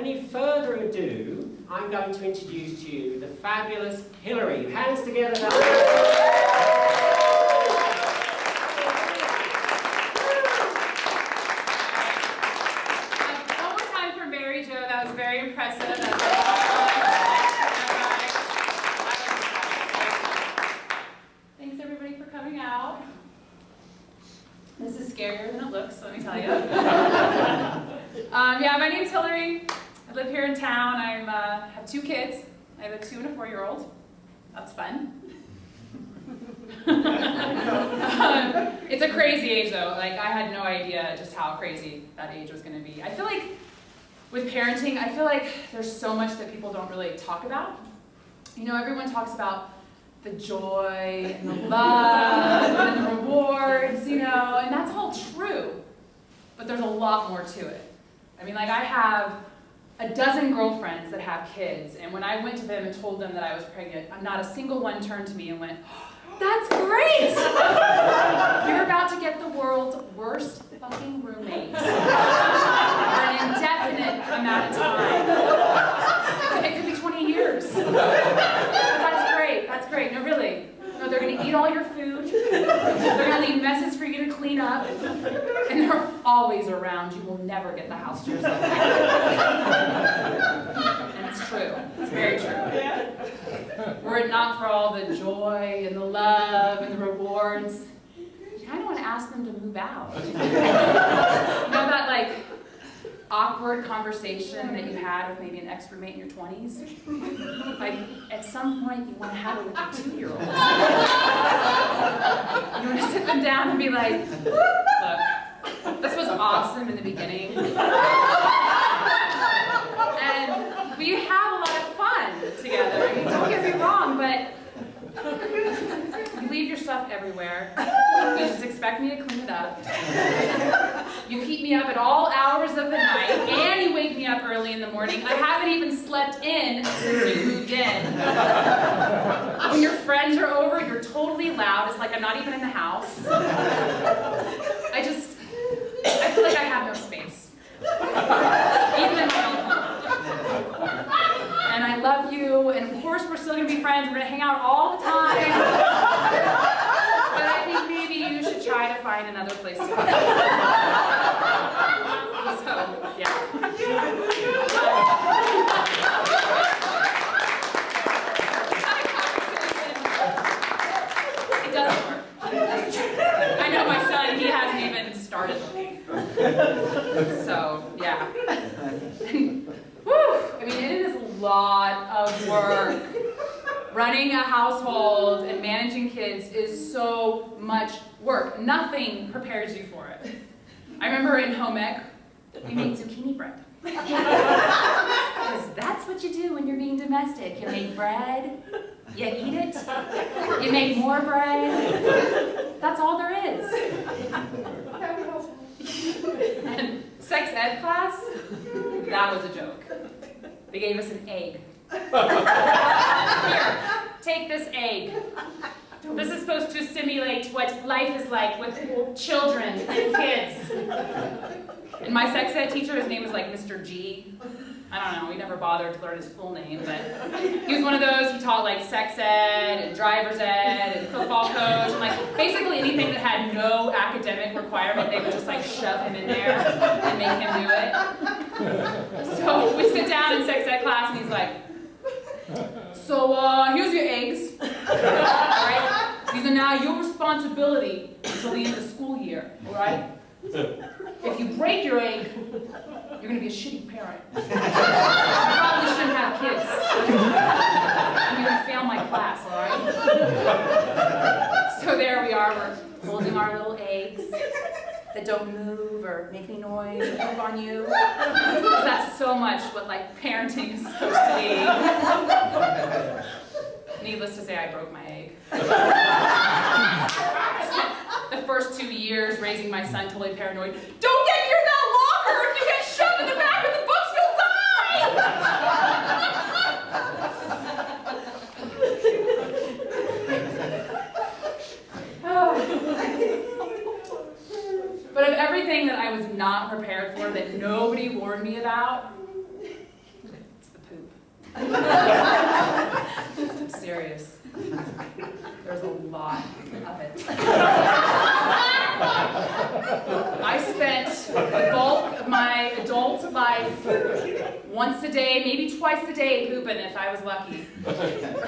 Any further ado, I'm going to introduce to you the fabulous Hillary. Hands together. One more time for Mary Jo. That was very impressive. Thanks everybody for coming out. This is scarier than it looks, let me tell you. Yeah, my name's Hillary. I live here in town. I have 2 kids. I have a 2- and a 4-year-old. That's fun. It's a crazy age though. Like, I had no idea just how crazy that age was going to be. I feel like with parenting, I feel like there's so much that people don't really talk about. You know, everyone talks about the joy and the love and the rewards, you know, and that's all true. But there's a lot more to it. I mean, like, I have a dozen girlfriends that have kids, and when I went to them and told them that I was pregnant, not a single one turned to me and went, "Oh, that's great! You're about to get the world's worst fucking roommate for an indefinite amount of time. It could be 20 years. But that's great, that's great. No, really. No, they're going to eat all your food. They're going to leave messes for you to clean up. And they're always around. You will never get the house to yourself. And it's true. It's very true. Were it not for all the joy and the love and the rewards, you kind of want to ask them to move out. You know that, like, awkward conversation that you had with maybe an ex-roommate in your 20s? Like, at some point, you want to have it with your 2-year-old. You want to sit them down and be like, look, this was awesome in the beginning. And we have a lot of fun together. I mean, don't get me wrong, but you leave your stuff everywhere. You just expect me to clean it up. You keep me up at all hours of the night, and you wake me up early in the morning. I haven't even slept in since you moved in. When your friends are over, you're totally loud. It's like I'm not even in the house. I feel like I have no space. Even in my own home. And I love you, and of course we're still going to be friends. We're going to hang out all the time. But I think maybe you should try to find another place to go. So, yeah. It doesn't work. I know my son, he hasn't even started looking. So, yeah. Whew, I mean, it is a lot of work. Running a household and managing kids is so much work. Nothing prepares you for it. I remember in home ec, we made zucchini bread. Because that's what you do when you're being domestic. You make bread, you eat it, you make more bread. That's all there is. And sex ed class, that was a joke. They gave us an egg. Here, take this egg. This is supposed to simulate what life is like with children and kids. And my sex ed teacher, his name was like Mr. G. I don't know, we never bothered to learn his full name, but he was one of those, he taught like sex ed and driver's ed and football coach, and like basically anything that had no academic requirement, they would just like shove him in there and make him do it. So we sit down in sex ed class and he's like, so here's your eggs, all right? These are now your responsibility until the end of the school year, all right? If you break your egg, you're going to be a shitty parent. You probably shouldn't have kids. You're going to fail my class, all right? So there we are, we're holding our little eggs that don't move or make any noise or poop on you. Because that's so much what like parenting is supposed to be. Needless to say, I broke my egg. The first 2 years raising my son totally paranoid. Don't get near that locker! If you get shoved in the back of the books, you'll die! But of everything that I was not prepared for, that nobody warned me about, once a day, maybe twice a day pooping if I was lucky.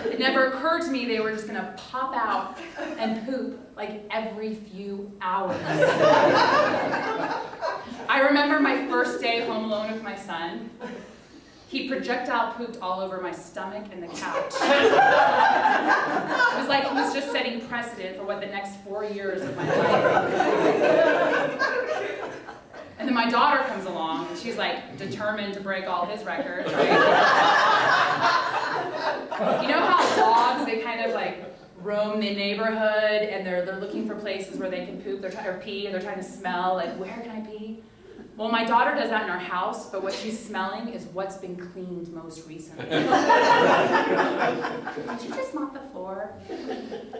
It never occurred to me they were just gonna pop out and poop like every few hours. I remember my first day home alone with my son. He projectile pooped all over my stomach and the couch. It was like he was just setting precedent for what the next 4 years of my life. And then my daughter comes along, and she's like determined to break all his records, right? You know how dogs, they kind of like roam the neighborhood, and they're looking for places where they can poop, or pee, and they're trying to smell, like, where can I pee? Well, my daughter does that in our house, but what she's smelling is what's been cleaned most recently. Did you just mop the floor? I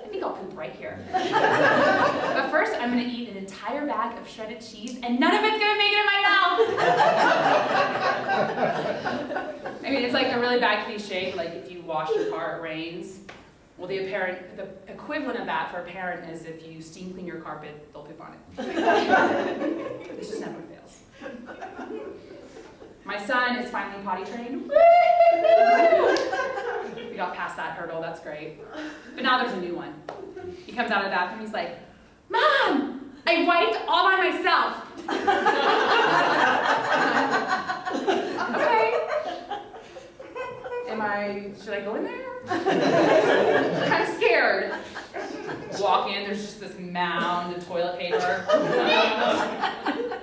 think I'll poop right here. But first, I'm gonna eat an entire bag of shredded cheese, and none of it's gonna make it in my mouth. I mean, it's like a really bad cliche, like if you wash your car, it rains. Well, the equivalent of that for a parent is if you steam clean your carpet, they'll poop on it. It just never fails. My son is finally potty trained. We got past that hurdle, that's great. But now there's a new one. He comes out of the bathroom, he's like, Mom, I wiped all by myself. Okay. Should I go in there? I'm kind of scared. Walk in, there's just this mound of toilet paper.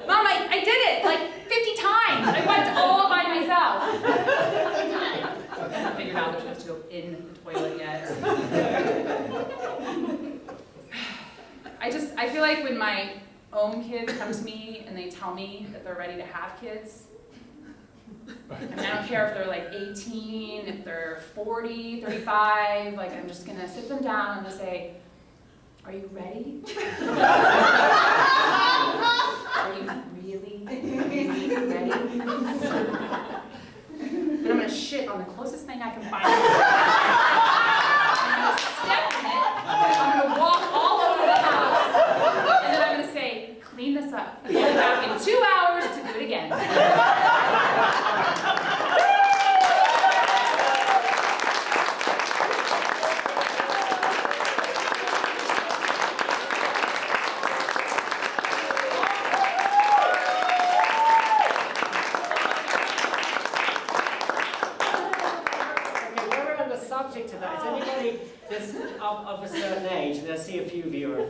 Mom, I did it like 50 times. I wiped all by myself. I haven't figured out they're supposed to go in the toilet yet. I feel like when my own kids come to me and they tell me that they're ready to have kids, I mean, I don't care if they're like 18, if they're 40, 35, like I'm just gonna sit them down and just say, are you ready? Are you really ready? Then I'm gonna shit on the closest thing I can find. I'm gonna step in it, I'm gonna walk all over the house, and then I'm gonna say, clean this up. We'll be back in 2 hours to do it again. Subject to that. Is anybody of a certain age? And I see a few of you are